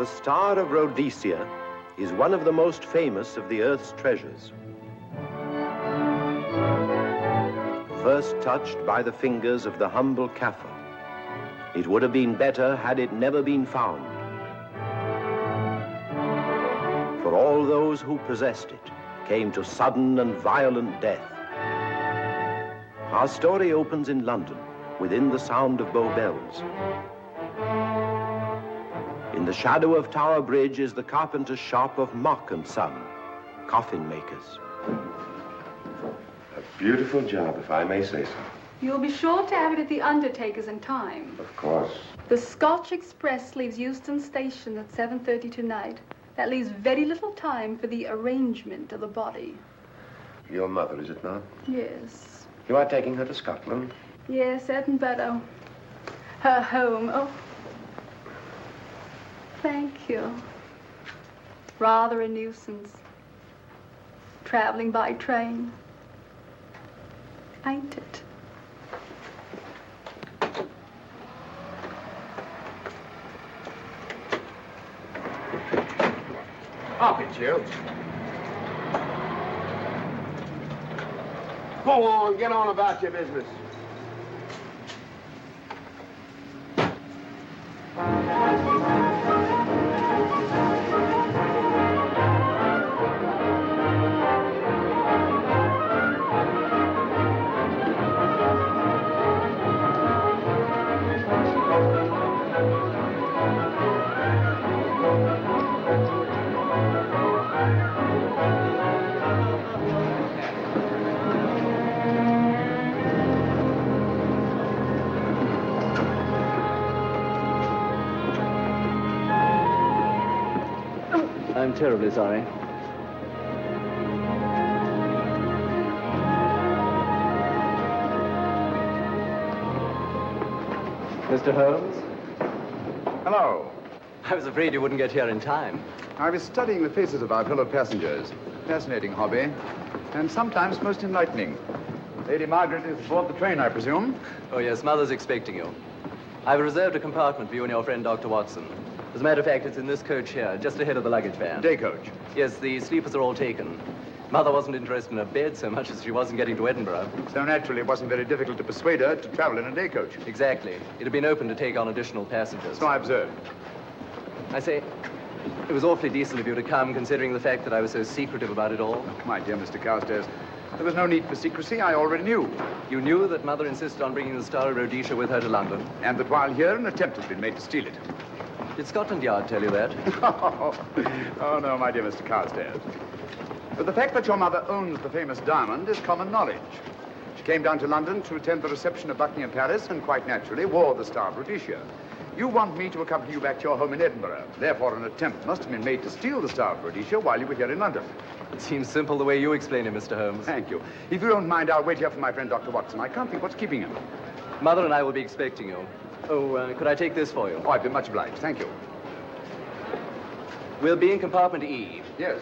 The Star of Rhodesia is one of the most famous of the Earth's treasures. First touched by the fingers of the humble Kaffir, it would have been better had it never been found. For all those who possessed it came to sudden and violent death. Our story opens in London, within the sound of Bow Bells. In the shadow of Tower Bridge is the carpenter's shop of Mock and Son, coffin makers. A beautiful job, if I may say so. You'll be sure to have it at the undertaker's in time. Of course. The Scotch Express leaves Euston Station at 7:30 tonight. That leaves very little time for the arrangement of the body. Your mother, is it not? Yes. You are taking her to Scotland? Yes, Edinburgh. Her home. Oh. Thank you. Rather a nuisance. Traveling by train. Ain't it? Up it, you. Go on, get on about your business. I'm terribly sorry. Mr. Holmes? Hello. I was afraid you wouldn't get here in time. I was studying the faces of our fellow passengers. Fascinating hobby, and sometimes most enlightening. Lady Margaret is aboard the train, I presume? Oh, yes, Mother's expecting you. I've reserved a compartment for you and your friend, Dr. Watson. As a matter of fact, it's in this coach here, just ahead of the luggage van. Day coach? Yes, the sleepers are all taken. Mother wasn't interested in a bed so much as she wasn't getting to Edinburgh. So naturally, it wasn't very difficult to persuade her to travel in a day coach. Exactly. It had been open to take on additional passengers. So I observed. I say, it was awfully decent of you to come, considering the fact that I was so secretive about it all. My dear Mr. Carstairs, there was no need for secrecy. I already knew. You knew that Mother insisted on bringing the Star of Rhodesia with her to London? And that while here, an attempt has been made to steal it. Did Scotland Yard tell you that? Oh, no, my dear Mr. Carstairs. But the fact that your mother owns the famous diamond is common knowledge. She came down to London to attend the reception of Buckingham Palace and quite naturally wore the Star of Rhodesia. You want me to accompany you back to your home in Edinburgh. Therefore, an attempt must have been made to steal the Star of Rhodesia while you were here in London. It seems simple the way you explain it, Mr. Holmes. Thank you. If you don't mind, I'll wait here for my friend, Dr. Watson. I can't think what's keeping him. Mother and I will be expecting you. Oh, could I take this for you? Oh, I'd be much obliged. Thank you. We'll be in compartment E. Yes.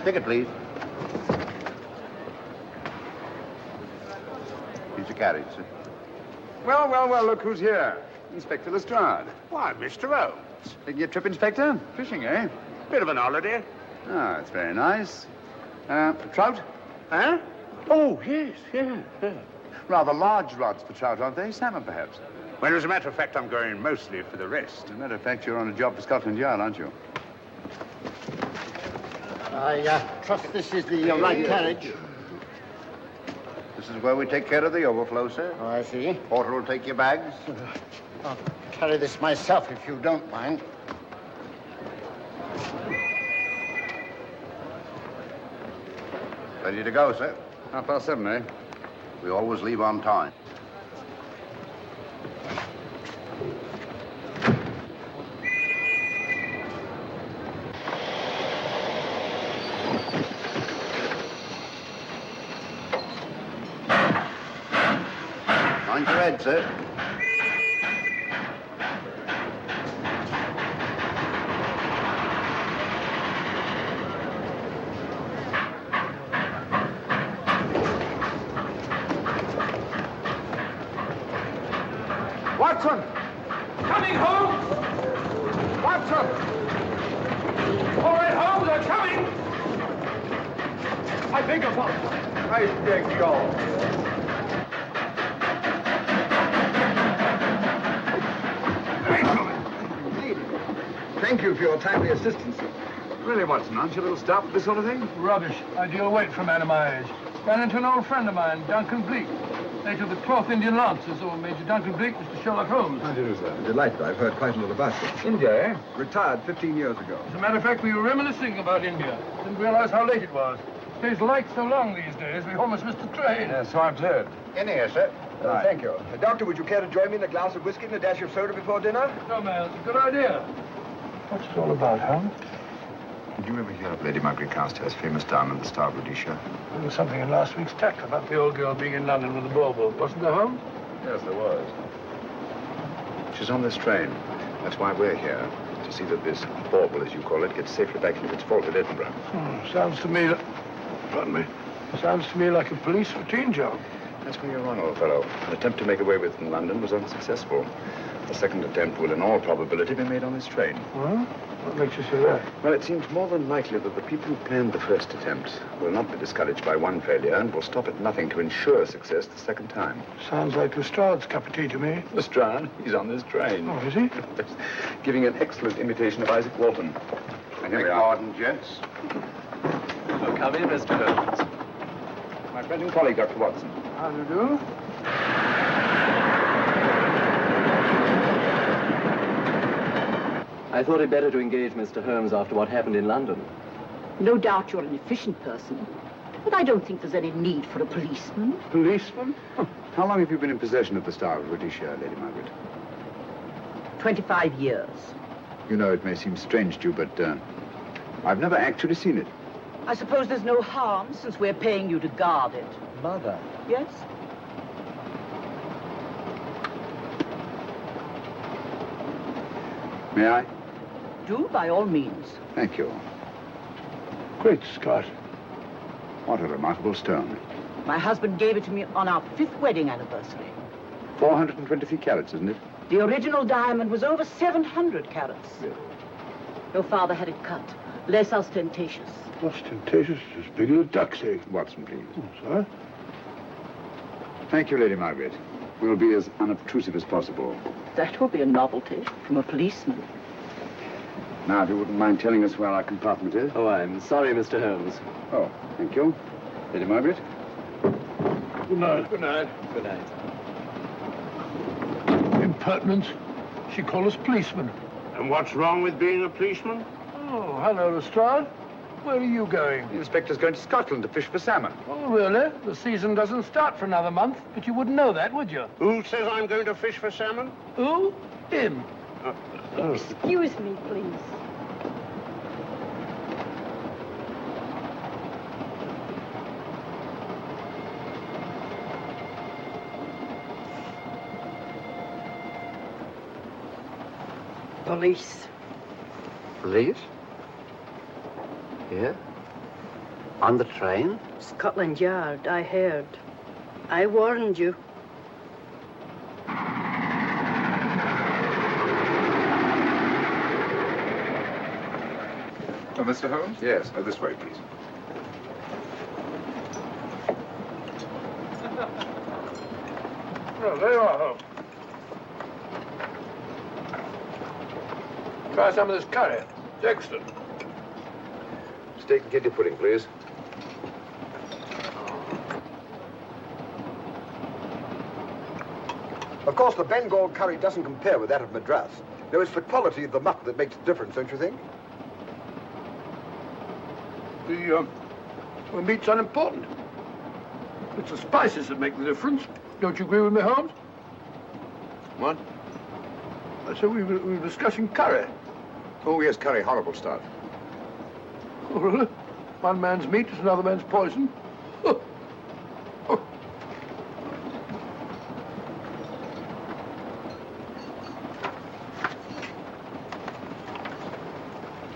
Ticket, please. Here's your carriage, sir. Well, well, well, look who's here. Inspector Lestrade. Why, Mr. Holmes. Taking your trip, Inspector? Fishing, eh? Bit of an holiday. Ah, that's very nice. Trout? Huh? Oh, yes, yeah. Rather large rods for trout, aren't they? Salmon, perhaps? Well, as a matter of fact, I'm going mostly for the rest. As a matter of fact, you're on a job for Scotland Yard, aren't you? I trust this is the right carriage. This is where we take care of the overflow, sir. Oh, I see. Porter will take your bags. I'll carry this myself if you don't mind. Ready to go, sir. 7:30, eh? We always leave on time. Mind your head, sir. Watson! Coming, Holmes! Watson! All right, Holmes, they're coming! I beg your pardon. I beg yours. Thank you for your timely assistance. Really, Watson, aren't you a little stout for this sort of thing? Rubbish. Ideal weight for a man of my age. Ran into an old friend of mine, Duncan Bleak. Late of the 12th Indian Lancers, or Major Duncan Bleak, Mr. Sherlock Holmes. How do you do, sir? Delighted. I've heard quite a lot about you. India, eh? Retired 15 years ago. As a matter of fact, we were reminiscing about India. Didn't realize how late it was. Stays light so long these days, we almost missed the train. Yes, so I've heard. In here, sir. Right. Thank you. Doctor, would you care to join me in a glass of whiskey and a dash of soda before dinner? No, man, it's a good idea. What's it all about, Holmes? Did you ever hear of Lady Margaret Carstairs' famous diamond, the Star of Rhodesia? There was something in last week's text about the old girl being in London with the bauble, wasn't there, Holmes? Yes, there was. She's on this train. That's why we're here. To see that this bauble, as you call it, gets safely back into its vault at Edinburgh. Sounds to me... Pardon me. Sounds to me like a police routine job. That's where you're wrong, old fellow. An attempt to make away with it in London was unsuccessful. The second attempt will, in all probability, be made on this train. Well, what makes you say that? Well, it seems more than likely that the people who planned the first attempt will not be discouraged by one failure and will stop at nothing to ensure success the second time. Sounds like Lestrade's cup of tea to me. Lestrade? He's on this train. Oh, is he? Giving an excellent imitation of Isaac Walton. And here we are. Pardon, gents. So come in, Mr. Holmes. My friend and colleague, Dr. Watson. How do you do? I thought it better to engage Mr. Holmes after what happened in London. No doubt you're an efficient person, but I don't think there's any need for a policeman. Policeman? How long have you been in possession of the Star of Rhodesia, Lady Margaret? 25 years. You know, it may seem strange to you, but I've never actually seen it. I suppose there's no harm since we're paying you to guard it. Mother. Yes? May I? Do, by all means. Thank you. Great Scott. What a remarkable stone. My husband gave it to me on our 5th wedding anniversary. 423 carats, isn't it? The original diamond was over 700 carats. Really? Your father had it cut, less ostentatious. Ostentatious, as big as a duck's egg. Watson, please. Sir? Thank you, Lady Margaret. We'll be as unobtrusive as possible. That will be a novelty from a policeman. Now, if you wouldn't mind telling us where our compartment is. Oh, I'm sorry, Mr. Holmes. Oh, thank you. Lady Margaret? Good night. Good night. Good night. Impertinence. She called us policemen. And what's wrong with being a policeman? Oh, hello, Lestrade. Where are you going? The inspector's going to Scotland to fish for salmon. Oh, really? The season doesn't start for another month, but you wouldn't know that, would you? Who says I'm going to fish for salmon? Who? Him. Excuse me, please. Police. Police? Here? On the train? Scotland Yard, I heard. I warned you. Oh, Mr. Holmes? Yes, this way, please. Oh, there you are, Holmes. Try some of this curry. It's excellent. Steak and kidney pudding, please. Of course, the Bengal curry doesn't compare with that of Madras. Though it's the quality of the muck that makes the difference, don't you think? The meat's unimportant. It's the spices that make the difference. Don't you agree with me, Holmes? What? I said we were discussing curry. Oh, yes, curry, horrible stuff. Oh, really? One man's meat is another man's poison. Oh. Oh.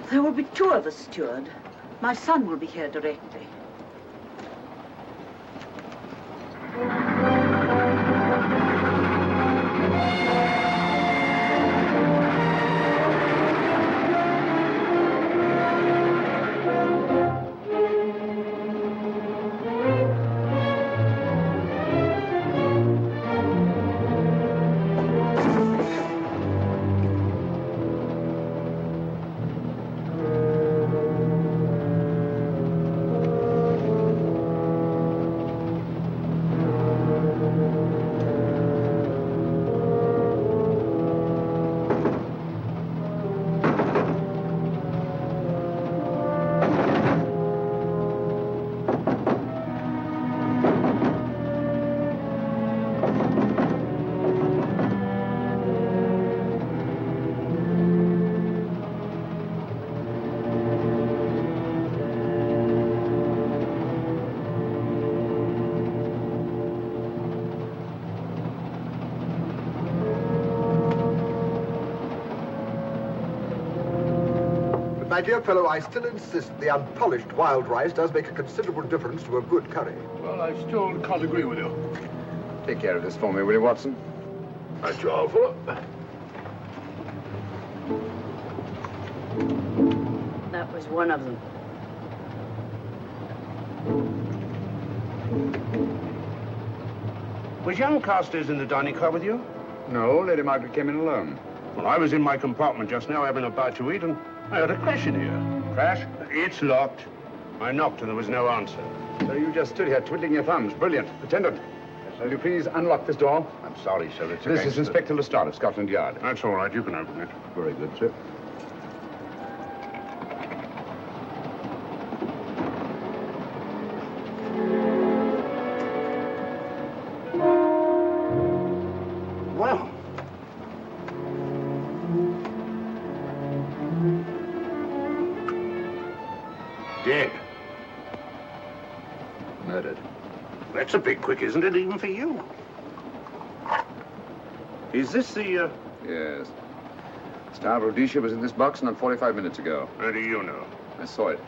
There will be 2 of us, steward. My son will be here directly. My dear fellow, I still insist the unpolished wild rice does make a considerable difference to a good curry. Well, I still can't agree with you. Take care of this for me, will you, Watson? That's your fault. That was one of them. Was young Carstairs in the dining car with you? No, Lady Margaret came in alone. Well, I was in my compartment just now having a bite to eat, and I heard a crash in here. Crash? It's locked. I knocked and there was no answer. So you just stood here twiddling your thumbs. Brilliant. Attendant, will you please unlock this door? I'm sorry, sir. It's This against is Inspector Lestrade of Scotland Yard. That's all right. You can open it. Very good, sir. Well. Dead. Murdered. That's a bit quick, isn't it, even for you? Is this the, Yes. Star Rhodesia was in this box not 45 minutes ago. How do you know? I saw it.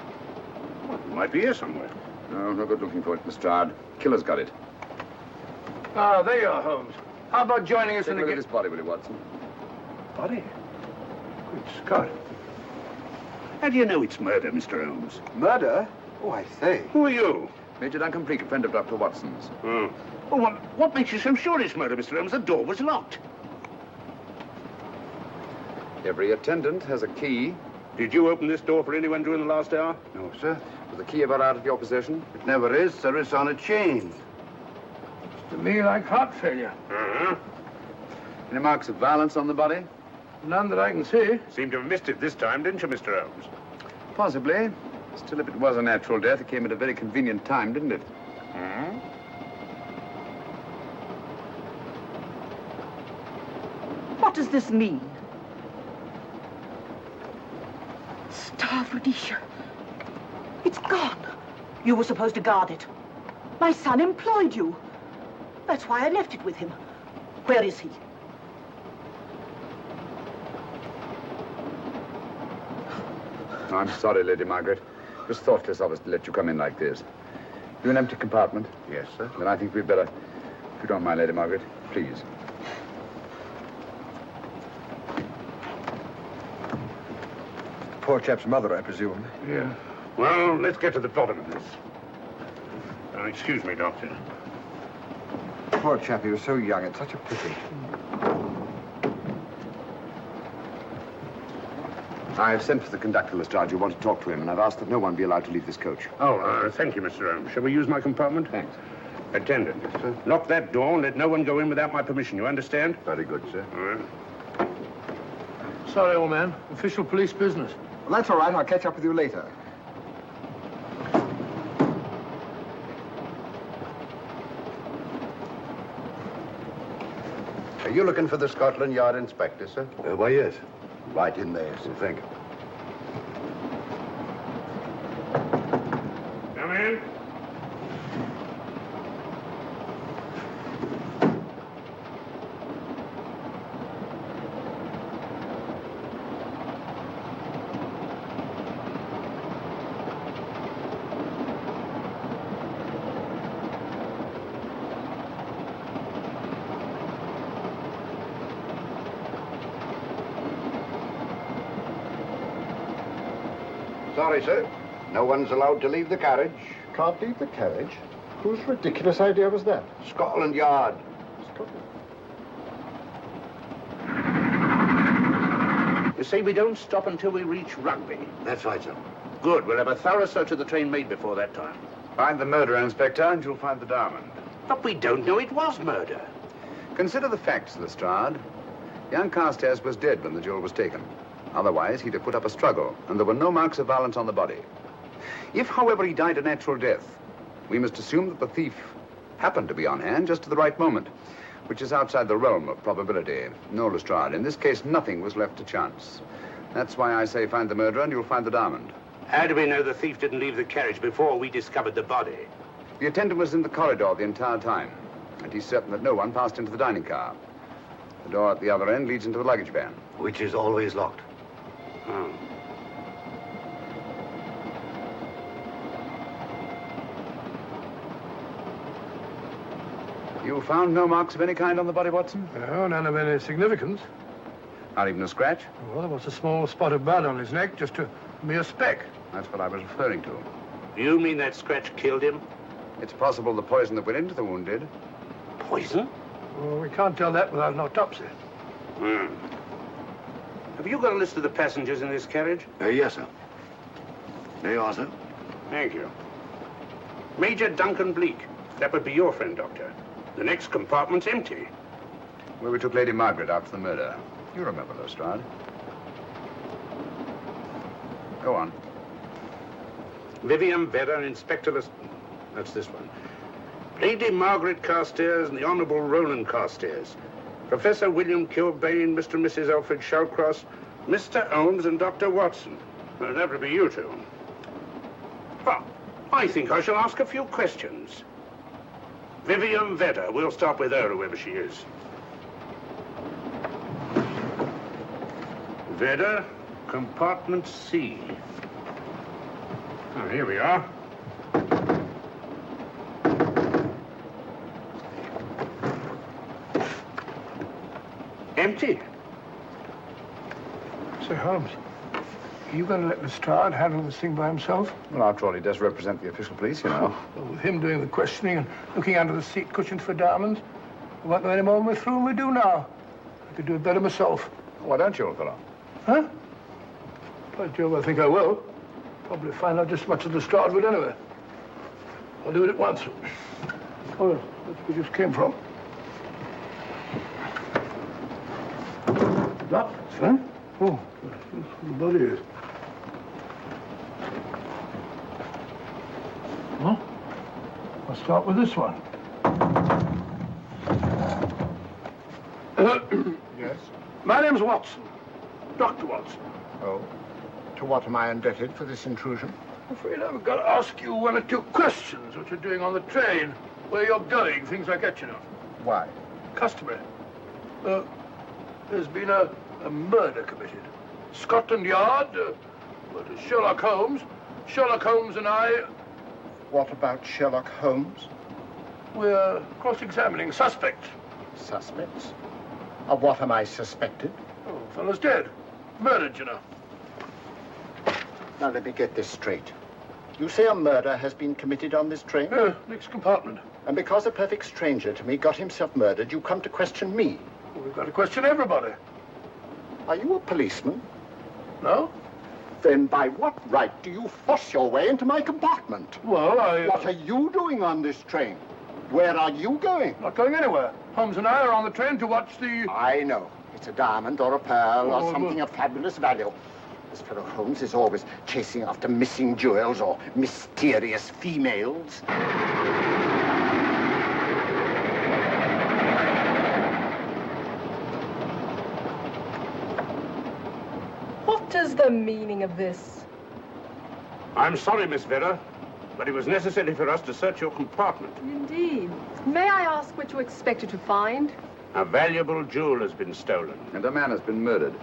Well, it might be here somewhere. No, no good looking for it, Lestrade. Killer's got it. Ah, there you are, Holmes. How about joining us Take in a the look at this body, will you, Watson? Body? Good Scott. How do you know it's murder, Mr. Holmes? Murder? Oh, I say. Who are you? Major Duncan Bleak, a friend of Dr. Watson's. Oh. Well, what makes you so sure it's murder, Mr. Holmes? The door was locked. Every attendant has a key. Did you open this door for anyone during the last hour? No, sir. Was the key ever out of your possession? It never is, sir. It's on a chain. To me, like heart failure. Uh-huh. Any marks of violence on the body? None that I can see. Seemed to have missed it this time, didn't you, Mr. Holmes? Possibly. Still, if it was a natural death, it came at a very convenient time, didn't it? Hmm? What does this mean? Star of Rhodesia. It's gone. You were supposed to guard it. My son employed you. That's why I left it with him. Where is he? I'm sorry, Lady Margaret. It was thoughtless of us to let you come in like this. You an empty compartment? Yes, sir. Then I think we'd better, if you don't mind, Lady Margaret, please. Poor chap's mother, I presume. Yeah. Well, let's get to the bottom of this. Excuse me, Doctor. Poor chap, he was so young. It's such a pity. I've sent for the conductor, Lestrade. You want to talk to him, and I've asked that no one be allowed to leave this coach. Oh, thank you, Mr. Holmes. Shall we use my compartment? Thanks. Attendant. Yes, sir. Lock that door and let no one go in without my permission. You understand? Very good, sir. All right. Sorry, old man. Official police business. Well, that's all right. I'll catch up with you later. Are you looking for the Scotland Yard inspector, sir? Why, yes. Right in there, sir. Thank you. Come in. Sorry, sir. No one's allowed to leave the carriage. Can't leave the carriage? Whose ridiculous idea was that? Scotland Yard. You say we don't stop until we reach Rugby. That's right, sir. Good. We'll have a thorough search of the train made before that time. Find the murderer, Inspector, and you'll find the diamond. But we don't know it was murder. Consider the facts, Lestrade. Young Carstairs was dead when the jewel was taken. Otherwise, he'd have put up a struggle, and there were no marks of violence on the body. If, however, he died a natural death, we must assume that the thief happened to be on hand just at the right moment, which is outside the realm of probability. No, Lestrade, in this case, nothing was left to chance. That's why I say find the murderer and you'll find the diamond. How do we know the thief didn't leave the carriage before we discovered the body? The attendant was in the corridor the entire time, and he's certain that no one passed into the dining car. The door at the other end leads into the luggage van. Which is always locked. Oh. You found no marks of any kind on the body, Watson? No, none of any significance. Not even a scratch? Well, there was a small spot of blood on his neck, just a mere speck. That's what I was referring to. You mean that scratch killed him? It's possible the poison that went into the wound did. Poison? Well, we can't tell that without an autopsy. Have you got a list of the passengers in this carriage? Yes, sir. There you are, sir. Thank you. Major Duncan Bleak. That would be your friend, Doctor. The next compartment's empty. Where we took Lady Margaret out for the murder. You remember, Lestrade. Go on. Vivian Vedder, Inspector That's this one. Lady Margaret Carstairs and the Honorable Roland Carstairs. Professor William Kilbane, Mr. and Mrs. Alfred Shallcross, Mr. Holmes and Dr. Watson. Well, that would be you two. Well, I think I shall ask a few questions. Vivian Vedder. We'll start with her, whoever she is. Vedder, compartment C. Oh, here we are. Empty. Sir Holmes, are you going to let Lestrade handle this thing by himself? Well, after all, he does represent the official police, you know. Well, with him doing the questioning and looking under the seat cushions for diamonds, we won't know any more when we're through than we do now. I could do it better myself. Why don't you, old fellow? Huh? By Jove, I think I will. Probably find out just as much as Lestrade would anyway. I'll do it at once. Oh, that's where we just came from. That, sir? Oh, that's where the body is. Huh? I'll start with this one. Yes? My name's Watson. Dr. Watson. Oh. To what am I indebted for this intrusion? I'm afraid I've got to ask you one or two questions. What you're doing on the train, where you're going, things like that, you know. Why? Customary. There's been a murder committed. Scotland Yard, Sherlock Holmes. Sherlock Holmes and I... What about Sherlock Holmes? We're cross-examining suspects. Suspects? Of what am I suspected? Oh, fellow's dead. Murdered, you know. Now, let me get this straight. You say a murder has been committed on this train? Next compartment. And because a perfect stranger to me got himself murdered, you come to question me? Well, we've got to question everybody. Are you a policeman? No? Then by what right do you force your way into my compartment? Well, What are you doing on this train? Where are you going? Not going anywhere. Holmes and I are on the train to watch the... I know. It's a diamond or a pearl or something of fabulous value. This fellow Holmes is always chasing after missing jewels or mysterious females. What is the meaning of this? I'm sorry, Miss Vedder, but it was necessary for us to search your compartment. Indeed. May I ask what you expected to find? A valuable jewel has been stolen. And a man has been murdered.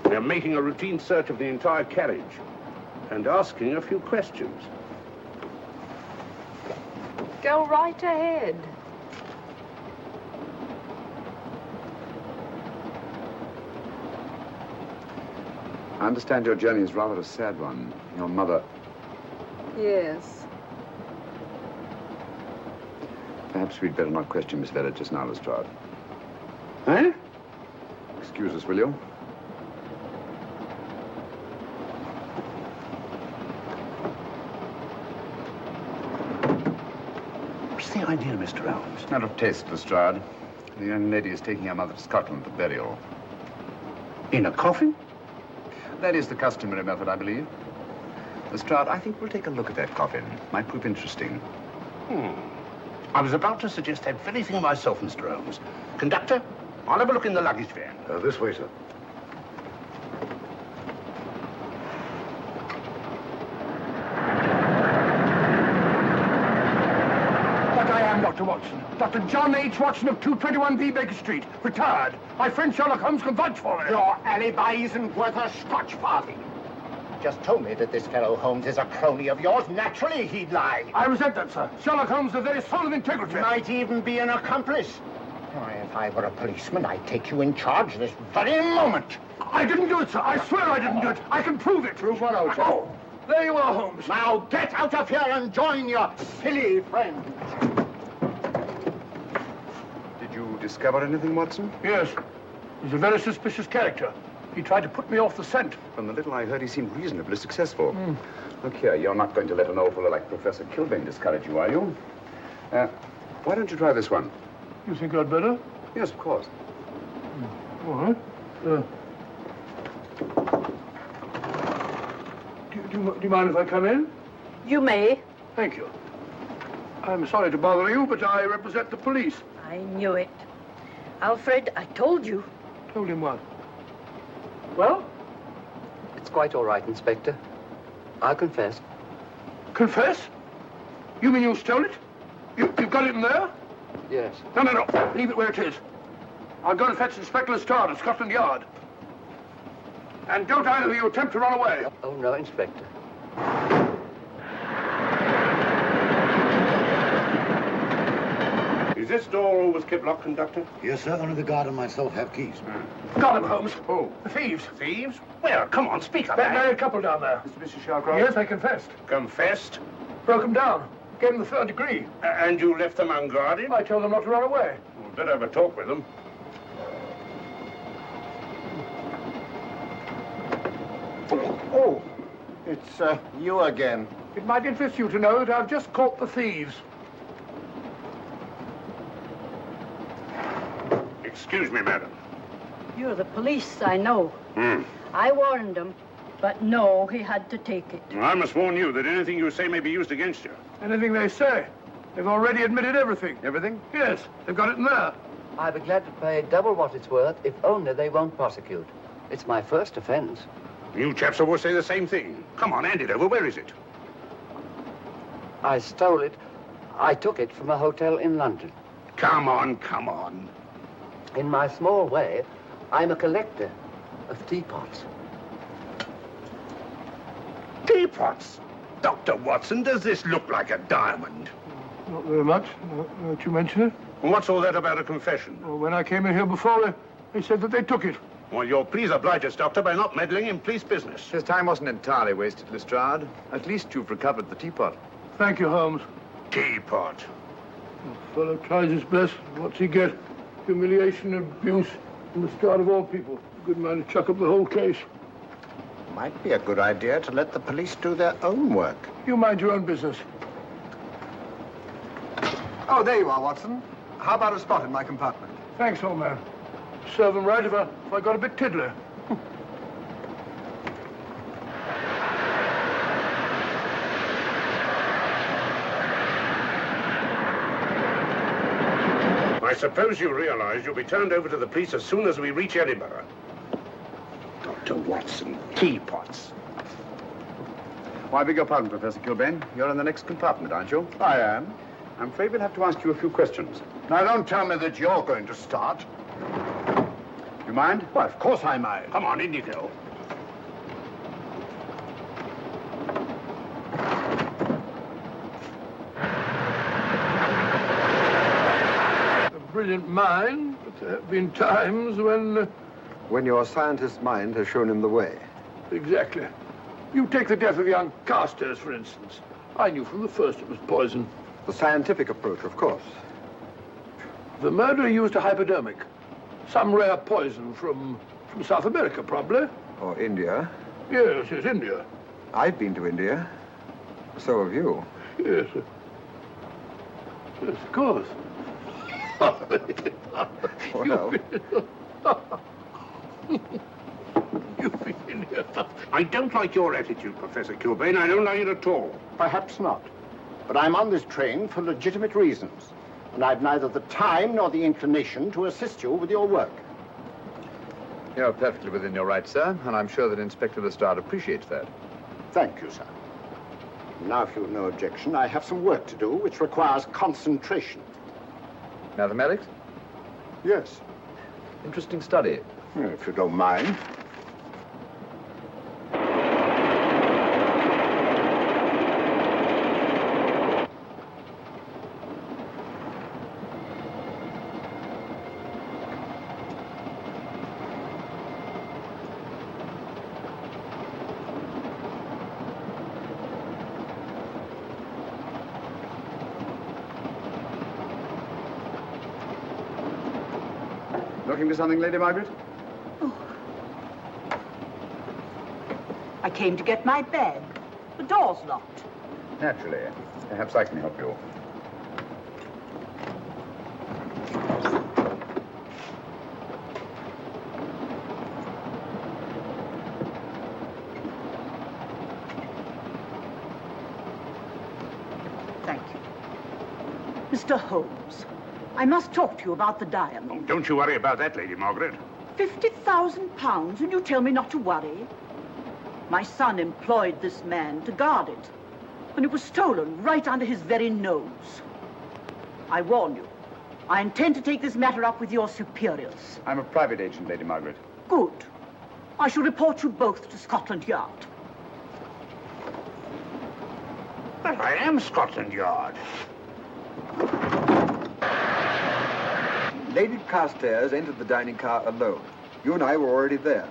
We're making a routine search of the entire carriage and asking a few questions. Go right ahead. I understand your journey is rather a sad one. Your mother... Yes. Perhaps we'd better not question Miss Vedder just now, Lestrade. Huh? Excuse us, will you? What's the idea, Mr. Holmes? It's not of taste, Lestrade. The young lady is taking her mother to Scotland for burial. In a coffin? That is the customary method, I believe. Lestrade, I think we'll take a look at that coffin. Might prove interesting. I was about to suggest that very thing myself, Mr. Holmes. Conductor, I'll have a look in the luggage van. This way, sir. But I am Dr. Watson. Dr. John H. Watson of 221B Baker Street. Retired. My friend Sherlock Holmes can vouch for me. Your alibi isn't worth a Scotch farthing. just told me that this fellow Holmes is a crony of yours. Naturally, he'd lie. I resent that, sir. Sherlock Holmes, the very soul of integrity. Might even be an accomplice. Why, if I were a policeman, I'd take you in charge this very moment. I didn't do it, sir. I swear I didn't do it. I can prove it. Prove what, old chap? Oh, there you are, Holmes. Now get out of here and join your silly friends. Did you discover anything, Watson? Yes. He's a very suspicious character. He tried to put me off the scent. From the little I heard, he seemed reasonably successful. Look here, you're not going to let an old fellow like Professor Kilbane discourage you, are you? Why don't you try this one? You think I'd better? Yes, of course. All right. Do you mind if I come in? You may. Thank you. I'm sorry to bother you, but I represent the police. I knew it. Alfred, I told you. Told him what? Well? It's quite all right, Inspector. I'll confess. Confess? You mean you stole it? You've got it in there? Yes. No. Leave it where it is. I'll go and fetch Inspector Lestrade at Scotland Yard. And don't either of you attempt to run away. Oh, no, Inspector. Is this door always kept locked, Conductor? Yes, sir. Only the guard and myself have keys. Got him, Holmes. Who? The thieves. Thieves? Where? Come on, speak up. That married couple down there. Mr. Sherlock? Yes, I confessed. Confessed? Broke them down. Gave them the third degree. And you left them unguarded? I told them not to run away. We'd better have a talk with them. Oh, it's you again. It might interest you to know that I've just caught the thieves. Excuse me, madam. You're the police, I know. I warned him, but no, he had to take it. I must warn you that anything you say may be used against you. Anything they say. They've already admitted everything. Everything? Yes, they've got it in there. I'd be glad to pay double what it's worth if only they won't prosecute. It's my first offense. You chaps always say the same thing. Come on, hand it over. Where is it? I stole it. I took it from a hotel in London. Come on. In my small way, I'm a collector of teapots. Teapots? Dr. Watson, does this look like a diamond? Not very much, now that you mention it. And what's all that about a confession? Well, when I came in here before, they said that they took it. Well, you'll please oblige us, Doctor, by not meddling in police business. His time wasn't entirely wasted, Lestrade. At least you've recovered the teapot. Thank you, Holmes. Teapot. The fellow tries his best. What's he get? Humiliation, abuse, and the start of all people. Good man to chuck up the whole case. Might be a good idea to let the police do their own work. You mind your own business. Oh, there you are, Watson. How about a spot in my compartment? Thanks, old man. Serve them right if I got a bit tiddler. I suppose you realize you'll be turned over to the police as soon as we reach Edinburgh. Dr. Watson, teapots. Well, I beg your pardon, Professor Kilbane. You're in the next compartment, aren't you? I am. I'm afraid we'll have to ask you a few questions. Now, don't tell me that you're going to start. You mind? Well, of course I mind. Come on, in you go. A brilliant mind, but there have been times when... When your scientist's mind has shown him the way. Exactly. You take the death of young Carstairs, for instance. I knew from the first it was poison. The scientific approach, of course. The murderer used a hypodermic. Some rare poison from South America, probably. Or India. Yes, India. I've been to India. So have you. Yes. Yes, of course. Well. You've been in here. I don't like your attitude, Professor Kilbane. I don't like it at all. Perhaps not. But I'm on this train for legitimate reasons. And I've neither the time nor the inclination to assist you with your work. You're perfectly within your rights, sir, and I'm sure that Inspector Lestrade appreciates that. Thank you, sir. Now, if you've no objection, I have some work to do which requires concentration. Mathematics? Yes. Interesting study. If you don't mind. Looking for something, Lady Margaret? I came to get my bag. The door's locked. Naturally. Perhaps I can help you. Thank you. Mr. Holmes, I must talk to you about the diamond. Oh, don't you worry about that, Lady Margaret. £50,000, and you tell me not to worry? My son employed this man to guard it, and it was stolen right under his very nose. I warn you, I intend to take this matter up with your superiors. I'm a private agent, Lady Margaret. Good. I shall report you both to Scotland Yard. Well, I am Scotland Yard. Lady Carstairs entered the dining car alone. You and I were already there.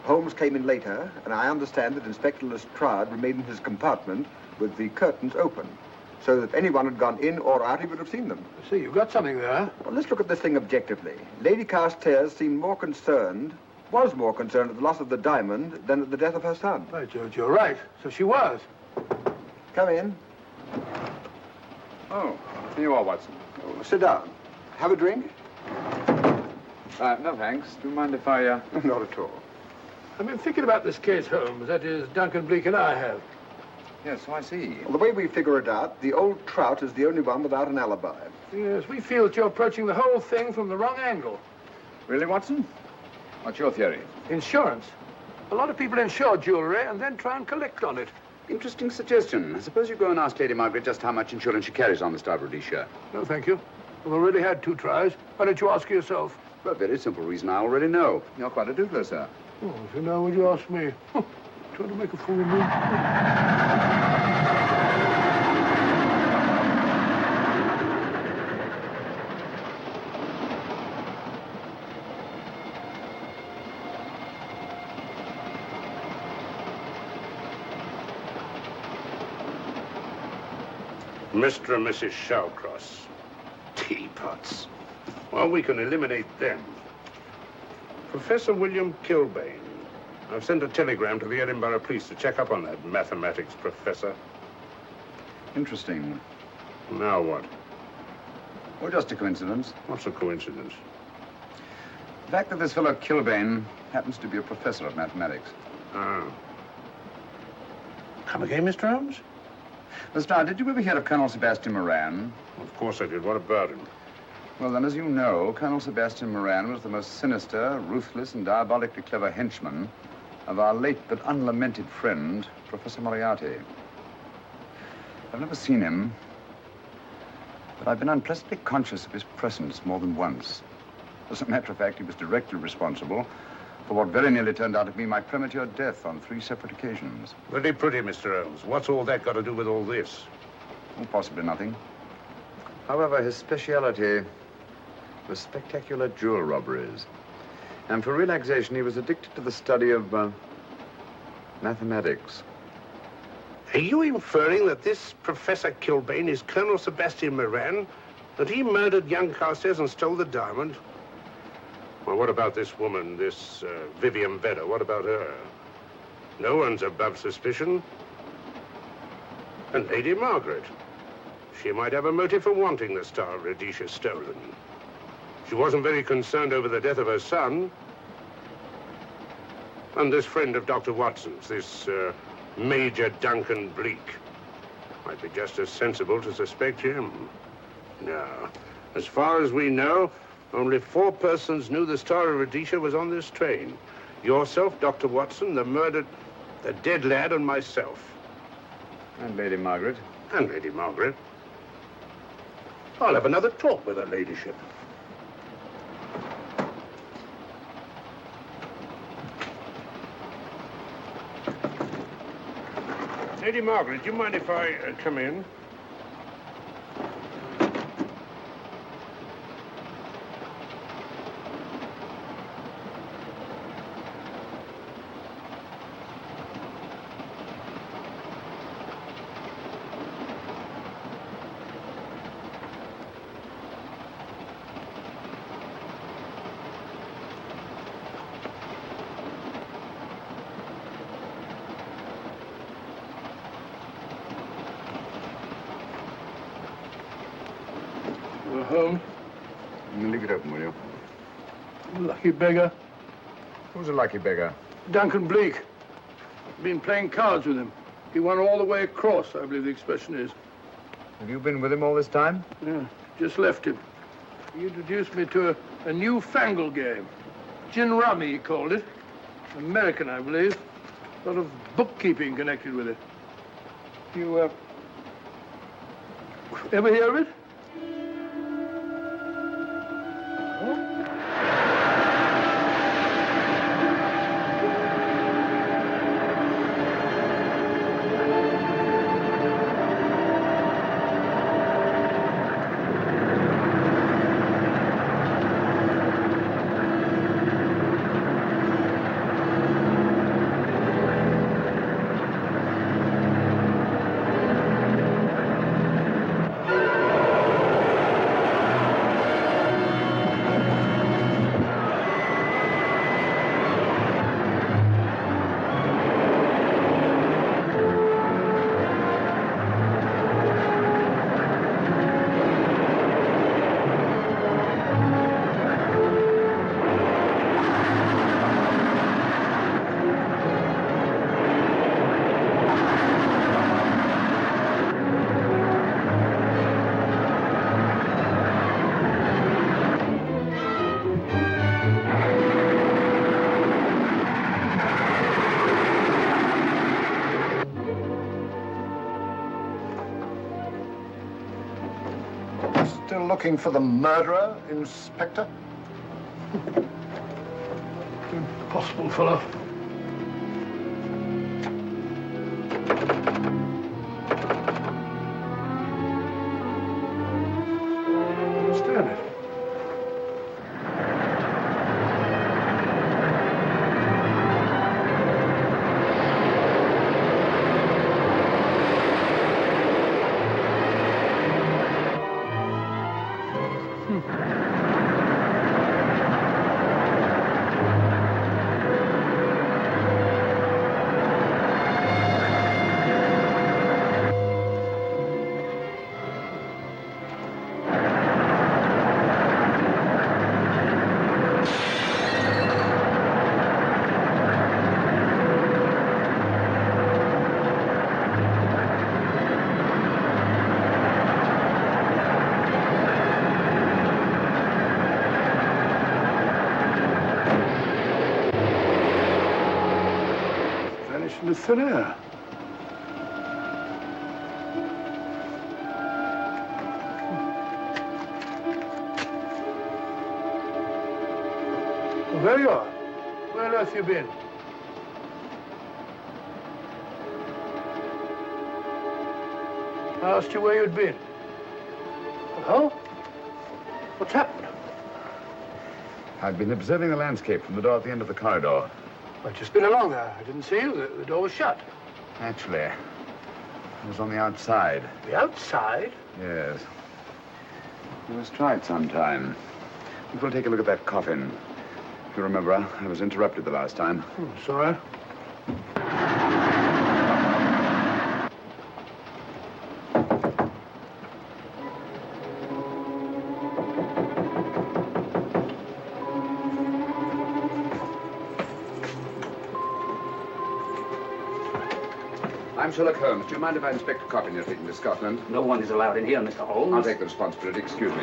Holmes came in later, and I understand that Inspector Lestrade remained in his compartment with the curtains open, so that if anyone had gone in or out, he would have seen them. I see, you've got something there. Well, let's look at this thing objectively. Lady Carstairs seemed more concerned, was more concerned at the loss of the diamond than at the death of her son. By George, you're right. So she was. Come in. Oh, here you are, Watson. Oh, sit down. Have a drink? No, thanks. Do you mind if I, Not at all. I've been thinking about this case, Holmes. That is, Duncan Bleak and I have. Yes, so I see. Well, the way we figure it out, the old trout is the only one without an alibi. Yes, we feel that you're approaching the whole thing from the wrong angle. Really, Watson? What's your theory? Insurance. A lot of people insure jewelry and then try and collect on it. Interesting suggestion. Suppose you go and ask Lady Margaret just how much insurance she carries on the Star Rhodesia. No, thank you. We've already had 2 tries. Why don't you ask her yourself? For a very simple reason I already know. You're quite a doodler, sir. Oh, if you know, would you ask me? Trying to make a fool of me. Mr. and Mrs. Shawcross. Teapots. Well, we can eliminate them. Professor William Kilbane. I've sent a telegram to the Edinburgh police to check up on that mathematics professor. Interesting. Now what? Well, just a coincidence. What's a coincidence? The fact that this fellow Kilbane happens to be a professor of mathematics. Ah. Come again, Mr. Holmes? Lestrade, did you ever hear of Colonel Sebastian Moran? Of course I did. What about him? Well, then, as you know, Colonel Sebastian Moran was the most sinister, ruthless, and diabolically clever henchman of our late but unlamented friend, Professor Moriarty. I've never seen him, but I've been unpleasantly conscious of his presence more than once. As a matter of fact, he was directly responsible for what very nearly turned out to be my premature death on 3 separate occasions. Very pretty, Mr. Holmes. What's all that got to do with all this? Oh, possibly nothing. However, his speciality was spectacular jewel robberies. And for relaxation, he was addicted to the study of mathematics. Are you inferring that this Professor Kilbane is Colonel Sebastian Moran? That he murdered young Carstairs and stole the diamond? Well, what about this woman, this Vivian Vedder? What about her? No one's above suspicion. And Lady Margaret. She might have a motive for wanting the Star of Rhodesia stolen. She wasn't very concerned over the death of her son. And this friend of Dr. Watson's, this Major Duncan Bleak, might be just as sensible to suspect him. No. As far as we know, only 4 persons knew the Star of Rhodesia was on this train. Yourself, Dr. Watson, the dead lad, and myself. And Lady Margaret. And Lady Margaret. I'll have another talk with her ladyship. Lady Margaret, do you mind if I come in? Holmes. Leave it open, will you? Lucky beggar. Who's a lucky beggar? Duncan Bleak. Been playing cards with him. He won all the way across, I believe the expression is. Have you been with him all this time? Yeah, just left him. He introduced me to a newfangled game. Gin rummy, he called it. American, I believe. A lot of bookkeeping connected with it. You, ever hear of it? Still looking for the murderer, Inspector? Impossible, fellow. Understand it. Vanished into thin air. Well, there you are. Where on earth have you been? I asked you where you'd been. Well, what's happened? I've been observing the landscape from the door at the end of the corridor. I've just been along there. I didn't see you. The door was shut. Actually, I was on the outside. The outside? Yes. We must try it sometime. We'll take a look at that coffin. If you remember, I was interrupted the last time. Sorry. I'm Sherlock Holmes. Do you mind if I inspect a coffin you're taking to Scotland? No one is allowed in here, Mr. Holmes. I'll take the responsibility. Excuse me.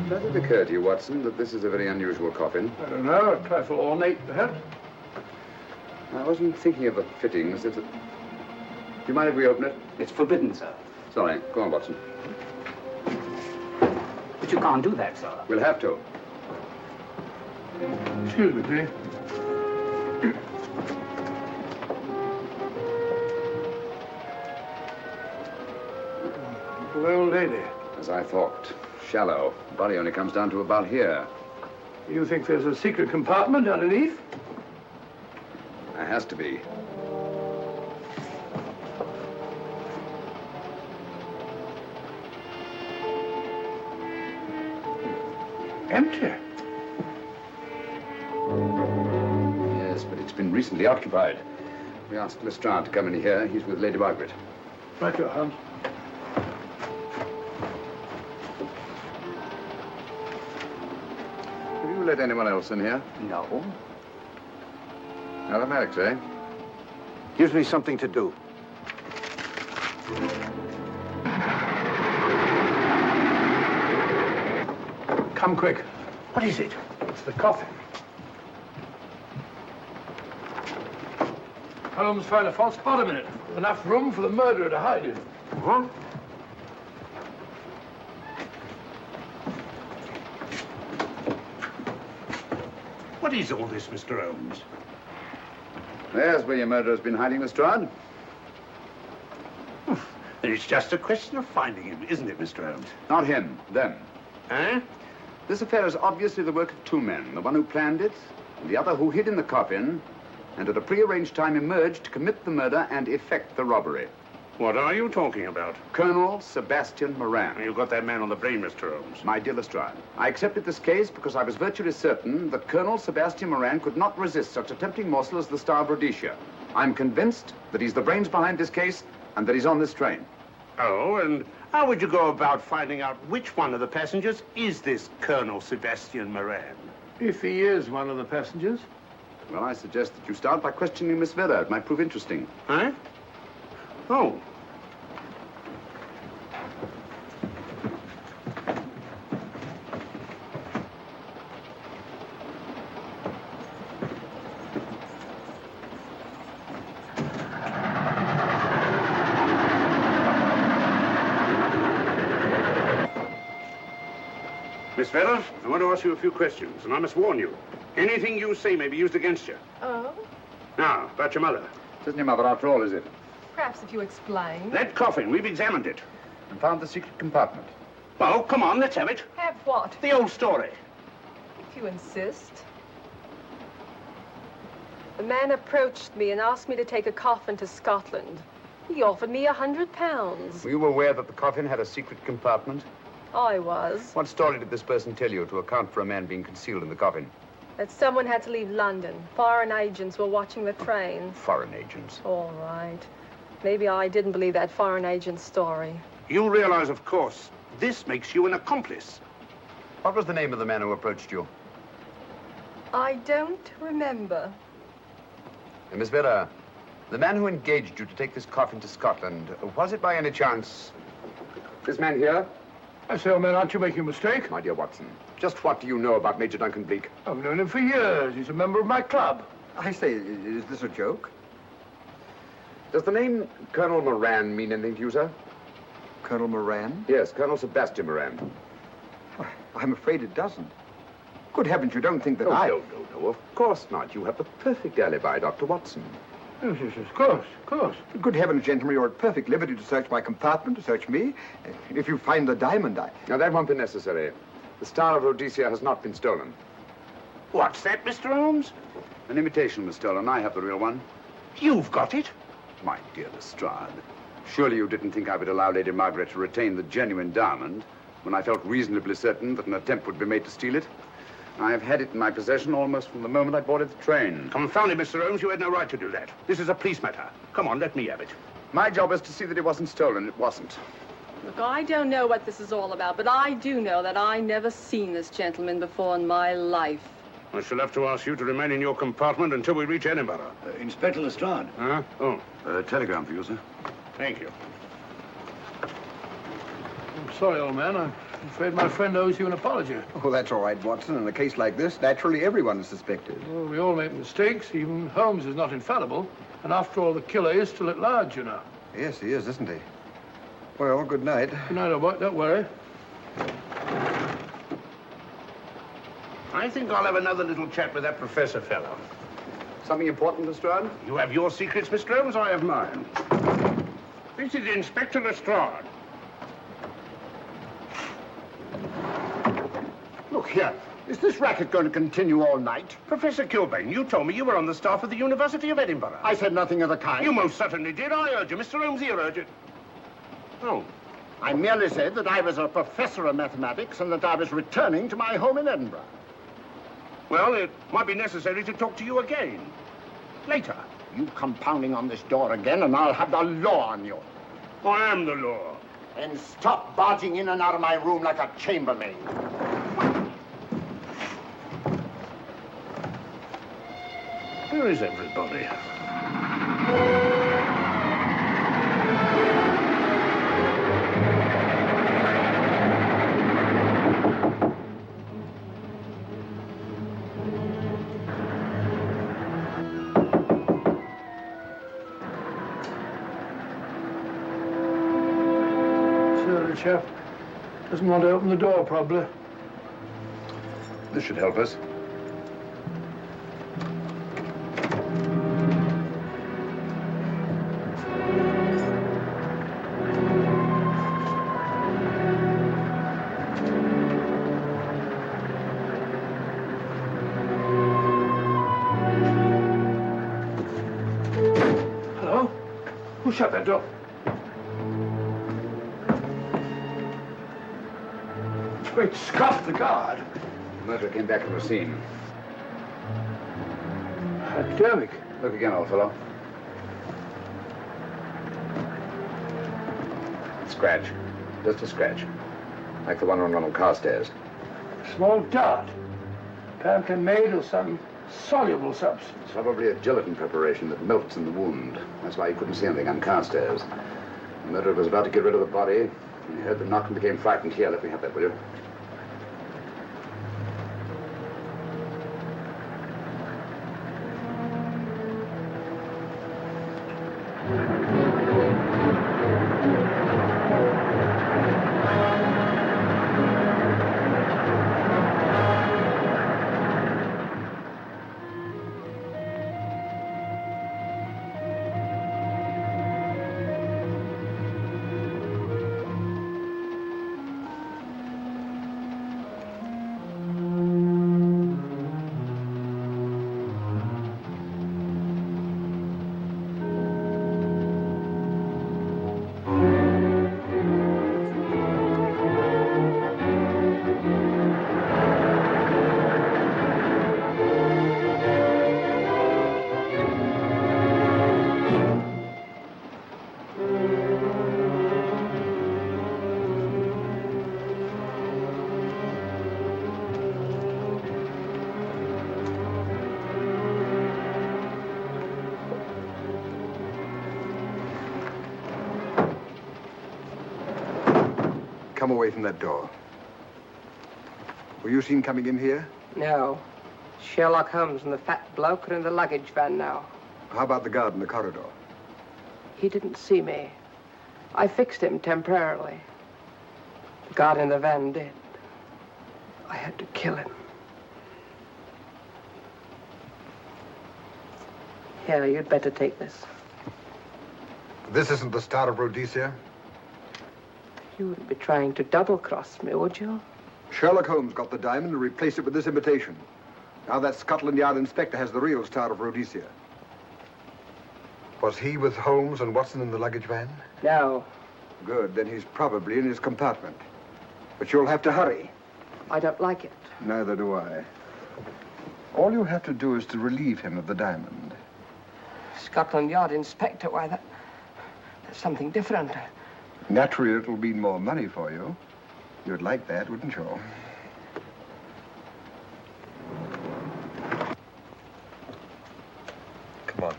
Does it occur to you, Watson, that this is a very unusual coffin? I don't know. A trifle ornate, perhaps. I wasn't thinking of the fittings. Do you mind if we open it? It's forbidden, sir. Sorry. Go on, Watson. But you can't do that, sir. We'll have to. Excuse me, please. Poor old lady. As I thought. Shallow. Body only comes down to about here. You think there's a secret compartment underneath? There has to be. Empty. Yes, but it's been recently occupied. We asked Lestrade to come in here. He's with Lady Margaret. Right, your Holmes. Have you let anyone else in here? No. Automatics, eh? Gives me something to do. Come quick. What is it? It's the coffin. Holmes found a false bottom in it. Enough room for the murderer to hide in. Huh? What is all this, Mr. Holmes? There's where your murderer's been hiding, Lestrade. It's just a question of finding him, isn't it, Mr. Holmes? Not him, them. Eh? This affair is obviously the work of two men, the one who planned it, and the other who hid in the coffin, and at a prearranged time emerged to commit the murder and effect the robbery. What are you talking about? Colonel Sebastian Moran. You got that man on the brain, Mr. Holmes. My dear Lestrade, I accepted this case because I was virtually certain that Colonel Sebastian Moran could not resist such a tempting morsel as the Star of Rhodesia. I'm convinced that he's the brains behind this case and that he's on this train. Oh, and how would you go about finding out which one of the passengers is this Colonel Sebastian Moran? If he is one of the passengers. Well, I suggest that you start by questioning Miss Vera. It might prove interesting. Huh? Oh. Miss Vera, I want to ask you a few questions, and I must warn you. Anything you say may be used against you. Oh? Now, about your mother. It isn't your mother after all, is it? Perhaps if you explain. That coffin, we've examined it. And found the secret compartment. Well, come on, let's have it. Have what? The old story. If you insist. The man approached me and asked me to take a coffin to Scotland. He offered me £100. Were you aware that the coffin had a secret compartment? I was. What story did this person tell you to account for a man being concealed in the coffin? That someone had to leave London. Foreign agents were watching the train. Foreign agents. All right. Maybe I didn't believe that foreign agent story. You realize, of course, this makes you an accomplice. What was the name of the man who approached you? I don't remember. Miss Vera, the man who engaged you to take this coffin to Scotland, was it by any chance this man here? I say, old man, aren't you making a mistake? My dear Watson, just what do you know about Major Duncan Bleak? I've known him for years. He's a member of my club. I say, is this a joke? Does the name Colonel Moran mean anything to you, sir? Colonel Moran? Yes, Colonel Sebastian Moran. I'm afraid it doesn't. Good heavens, you don't think that No, I... no, of course not. You have the perfect alibi, Dr. Watson. Yes, of course, of course. Good heavens, gentlemen, you're at perfect liberty to search my compartment, to search me. If you find the diamond, Now, that won't be necessary. The Star of Rhodesia has not been stolen. What's that, Mr. Holmes? An imitation was stolen. I have the real one. You've got it? My dear Lestrade, surely you didn't think I would allow Lady Margaret to retain the genuine diamond when I felt reasonably certain that an attempt would be made to steal it? I have had it in my possession almost from the moment I boarded the train. Confound it, Mr. Holmes, you had no right to do that. This is a police matter. Come on, let me have it. My job is to see that it wasn't stolen. It wasn't. Look, I don't know what this is all about, but I do know that I never seen this gentleman before in my life. I shall have to ask you to remain in your compartment until we reach Edinburgh. Inspector Lestrade. Huh? Oh. Telegram for you, sir. Thank you. I'm sorry, old man. I'm afraid my friend owes you an apology. Oh, that's all right, Watson. In a case like this, naturally everyone is suspected. Well, we all make mistakes. Even Holmes is not infallible. And after all, the killer is still at large, you know. Yes, he is, isn't he? Well, good night. Good night, old boy. Don't worry. I think I'll have another little chat with that professor fellow. Something important, Lestrade? You have your secrets, Mr. Holmes, I have mine. This is Inspector Lestrade. Look here. Is this racket going to continue all night? Professor Kilbane, you told me you were on the staff of the University of Edinburgh. I said nothing of the kind. You most certainly did. I urge you. Mr. Holmes here urged it. Oh. I merely said that I was a professor of mathematics and that I was returning to my home in Edinburgh. Well, it might be necessary to talk to you again. Later. You come pounding on this door again, and I'll have the law on you. I am the law. And stop barging in and out of my room like a chambermaid. Where is everybody? The chap doesn't want to open the door, probably. This should help us. Hello? Who shut that door? Great Scott, the guard. The murderer came back from the scene. Academic. Look again, old fellow. Scratch. Just a scratch. Like the one on Ronald Carstairs. Small dart. Apparently made of some soluble substance. Probably a gelatin preparation that melts in the wound. That's why you couldn't see anything on Carstairs. The murderer was about to get rid of the body. He heard the knock and became frightened. Here, let me have that, will you? Come away from that door. Were you seen coming in here? No. Sherlock Holmes and the fat bloke are in the luggage van now. How about the guard in the corridor? He didn't see me. I fixed him temporarily. The guard in the van did. I had to kill him. Here, you'd better take this. This isn't the Star of Rhodesia? You wouldn't be trying to double-cross me, would you? Sherlock Holmes got the diamond and replaced it with this imitation. Now that Scotland Yard inspector has the real Star of Rhodesia. Was he with Holmes and Watson in the luggage van? No. Good, then he's probably in his compartment. But you'll have to hurry. I don't like it. Neither do I. All you have to do is to relieve him of the diamond. Scotland Yard inspector, why, that's something different. Naturally, it'll mean more money for you. You'd like that, wouldn't you? Come on.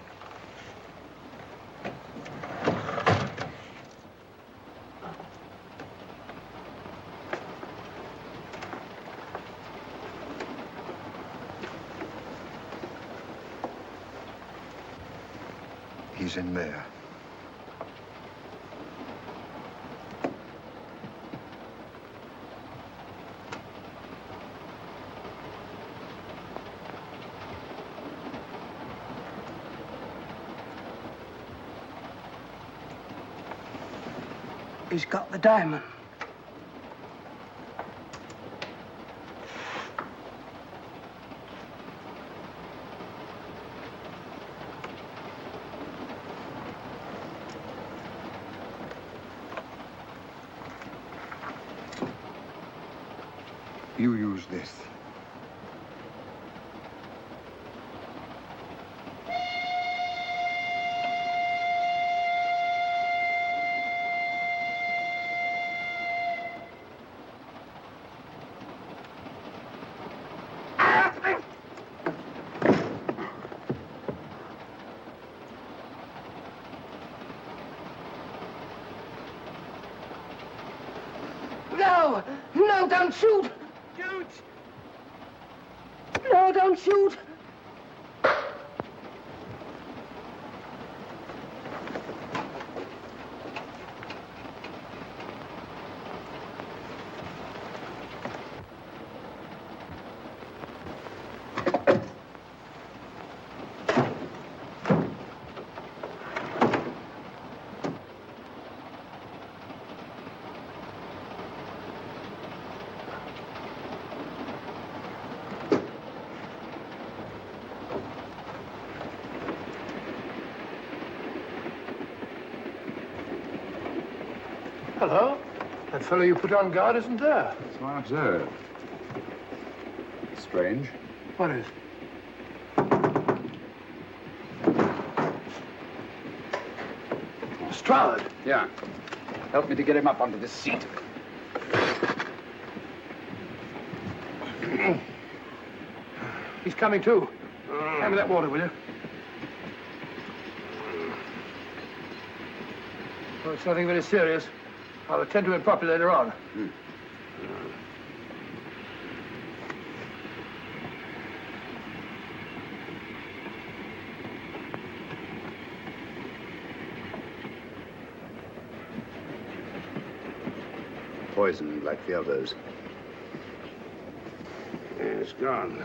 He's in there. He's got the diamond. You use this. No! No, don't shoot! Shoot! No, don't shoot! Hello. That fellow you put on guard isn't there. So I observe. Strange. What is? Stroud. Yeah. Help me to get him up onto this seat. He's coming too. Hand me that water, will you? Well, it's nothing very serious. I'll attend to it properly later on. Poisoned like the others. Yeah, it's gone.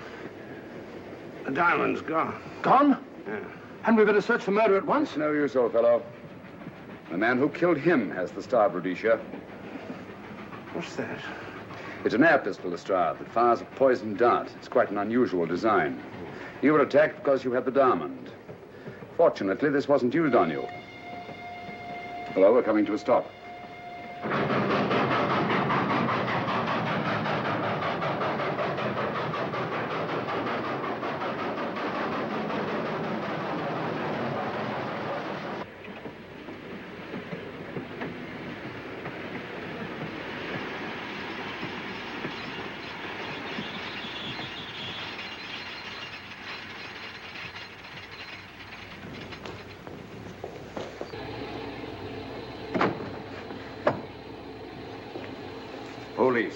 The diamond's gone. Gone? Yeah. Hadn't we better search for murder at once? It's no use, old fellow. The man who killed him has the star, Rhodesia. What's that? It's an air pistol, Lestrade, that fires a poisoned dart. It's quite an unusual design. You were attacked because you had the diamond. Fortunately, this wasn't used on you. Hello, we're coming to a stop. Police.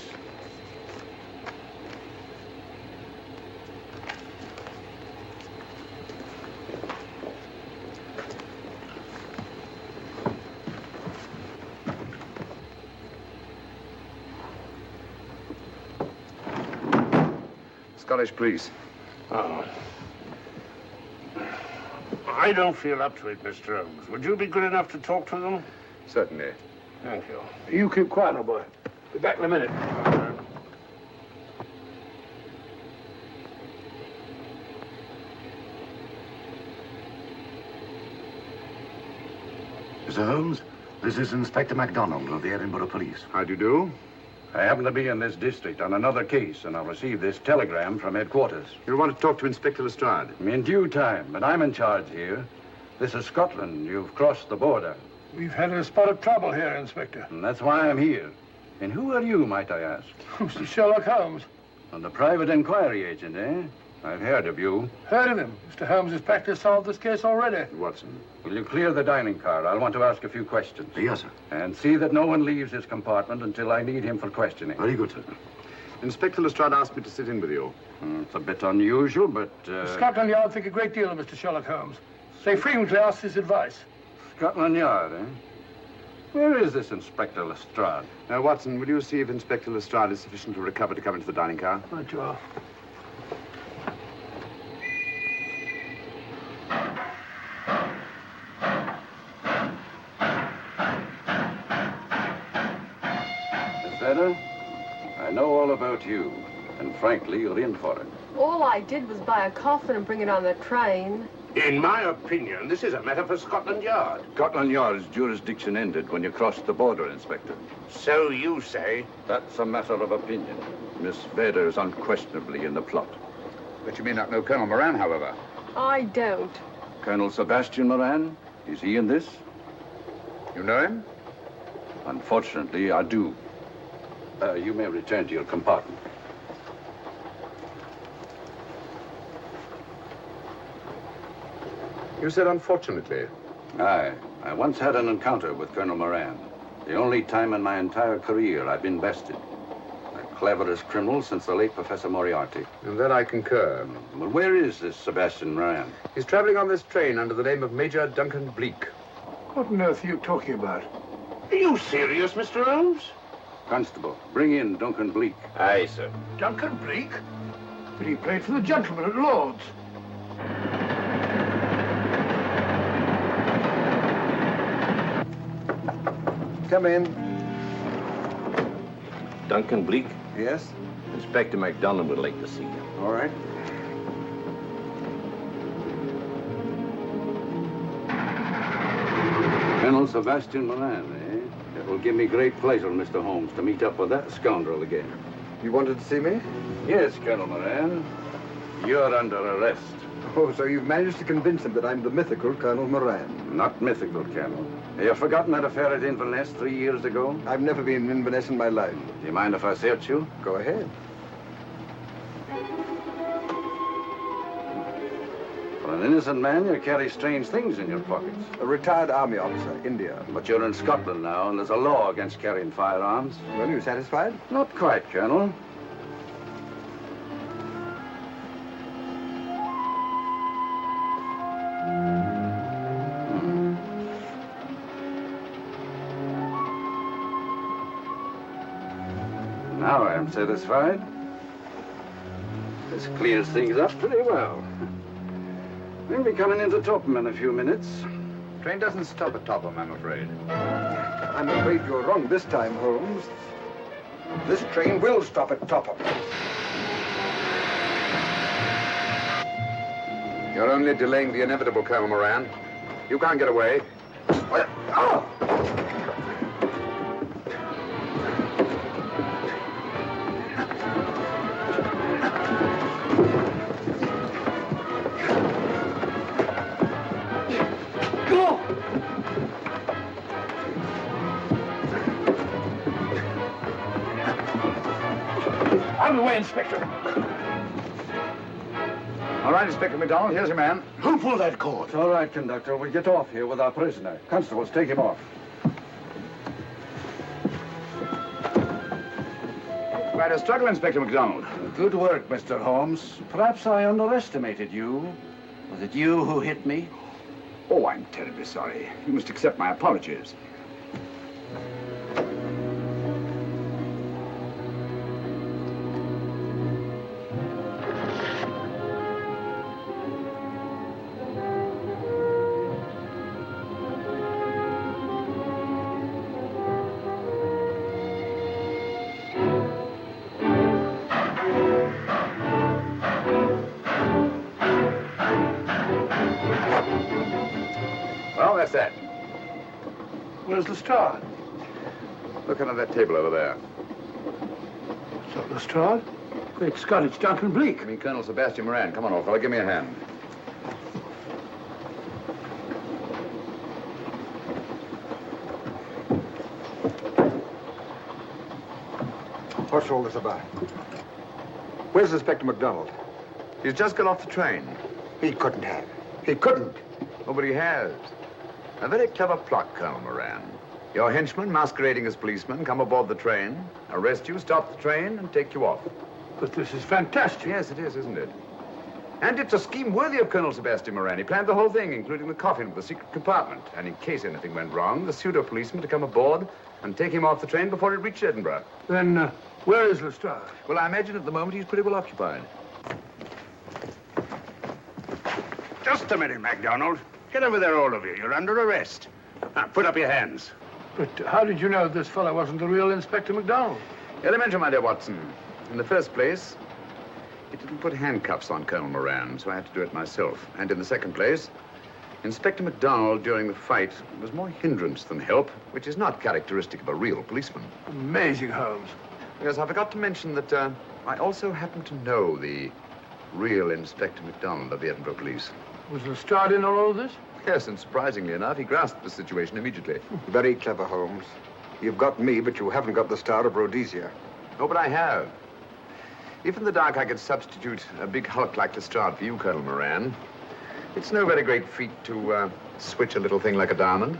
Scottish police. Oh. I don't feel up to it, Mr. Holmes. Would you be good enough to talk to them? Certainly. Thank you. You keep quiet, old boy. Be back in a minute. Mr. Holmes, this is Inspector MacDonald of the Edinburgh Police. How do you do? I happen to be in this district on another case, and I received this telegram from headquarters. You want to talk to Inspector Lestrade? In due time, but I'm in charge here. This is Scotland. You've crossed the border. We've had a spot of trouble here, Inspector. And that's why I'm here. And who are you, might I ask? Mr. Sherlock Holmes. And the private inquiry agent, eh? I've heard of you. Heard of him. Mr. Holmes has practically solved this case already. Watson. Will you clear the dining car? I'll want to ask a few questions. Yes, sir. And see that no one leaves his compartment until I need him for questioning. Very good, sir. Inspector Lestrade asked me to sit in with you. It's a bit unusual, but... Scotland Yard think a great deal of Mr. Sherlock Holmes. They frequently ask his advice. Scotland Yard, eh? Where is this Inspector Lestrade? Now, Watson, will you see if Inspector Lestrade is sufficient to recover to come into the dining car? Right, you are. Miss Vedder, I know all about you, and frankly, you're in for it. All I did was buy a coffin and bring it on the train. In my opinion, this is a matter for Scotland Yard. Scotland Yard's jurisdiction ended when you crossed the border, Inspector. So you say? That's a matter of opinion. Miss Vedder is unquestionably in the plot. But you may not know Colonel Moran, however. I don't. Colonel Sebastian Moran, is he in this? You know him? Unfortunately, I do. You may return to your compartment. You said unfortunately. Aye. I once had an encounter with Colonel Moran. The only time in my entire career I've been bested. cleverest criminal since the late Professor Moriarty. And that I concur. Well, where is this Sebastian Moran? He's traveling on this train under the name of Major Duncan Bleak. What on earth are you talking about? Are you serious, Mr. Holmes? Constable, bring in Duncan Bleak. Aye, sir. Duncan Bleak? But he played for the gentleman at Lord's. Come in. Duncan Bleak? Yes? Inspector MacDonald would like to see you. All right. Colonel Sebastian Moran, eh? It will give me great pleasure, Mr. Holmes, to meet up with that scoundrel again. You wanted to see me? Yes, Colonel Moran. You're under arrest. Oh, so you've managed to convince him that I'm the mythical Colonel Moran. Not mythical, Colonel. Have you forgotten that affair at Inverness 3 years ago? I've never been in Inverness in my life. Do you mind if I search you? Go ahead. For an innocent man, you carry strange things in your pockets. A retired army officer, India. But you're in Scotland now, and there's a law against carrying firearms. Well, you satisfied? Not quite, Colonel. Now I am satisfied. This clears things up pretty well. We'll be coming into Topham in a few minutes. Train doesn't stop at Topham, I'm afraid. I'm afraid you're wrong this time, Holmes. This train will stop at Topham. You're only delaying the inevitable, Colonel Moran. You can't get away. Oh! Out of the way, Inspector. All right, Inspector MacDonald, here's your man. Who pulled that cord? It's all right, conductor. We'll get off here with our prisoner. Constables, take him off. Quite a struggle, Inspector MacDonald. Good work, Mr. Holmes. Perhaps I underestimated you. Was it you who hit me? Oh, I'm terribly sorry. You must accept my apologies. Well, that's that. Where's Lestrade? Look under that table over there. It's not Lestrade. Great Scott, it's Duncan Bleak. I mean, Colonel Sebastian Moran. Come on, old fella, give me a hand. What's all this about? Where's Inspector MacDonald? He's just got off the train. He couldn't have. He couldn't. Oh, but he has. A very clever plot, Colonel Moran. Your henchmen, masquerading as policemen, come aboard the train, arrest you, stop the train, and take you off. But this is fantastic. Yes, it is, isn't it? And it's a scheme worthy of Colonel Sebastian Moran. He planned the whole thing, including the coffin of the secret compartment. And in case anything went wrong, the pseudo-policeman to come aboard and take him off the train before it reached Edinburgh. Then, where is Lestrade? Well, I imagine at the moment he's pretty well occupied. Just a minute, MacDonald. Get over there, all of you. You're under arrest. Now, put up your hands. But how did you know this fellow wasn't the real Inspector MacDonald? Elementary, my dear Watson. In the first place, it didn't put handcuffs on Colonel Moran, so I had to do it myself. And in the second place, Inspector MacDonald, during the fight, was more hindrance than help, which is not characteristic of a real policeman. Amazing, Holmes. Yes, I forgot to mention that I also happen to know the real Inspector MacDonald of the Edinburgh Police. Was Lestrade in on all of this? Yes, and surprisingly enough, he grasped the situation immediately. Very clever, Holmes. You've got me, but you haven't got the Star of Rhodesia. Oh, but I have. If in the dark I could substitute a big hulk like Lestrade for you, Colonel Moran, it's no very great feat to switch a little thing like a diamond.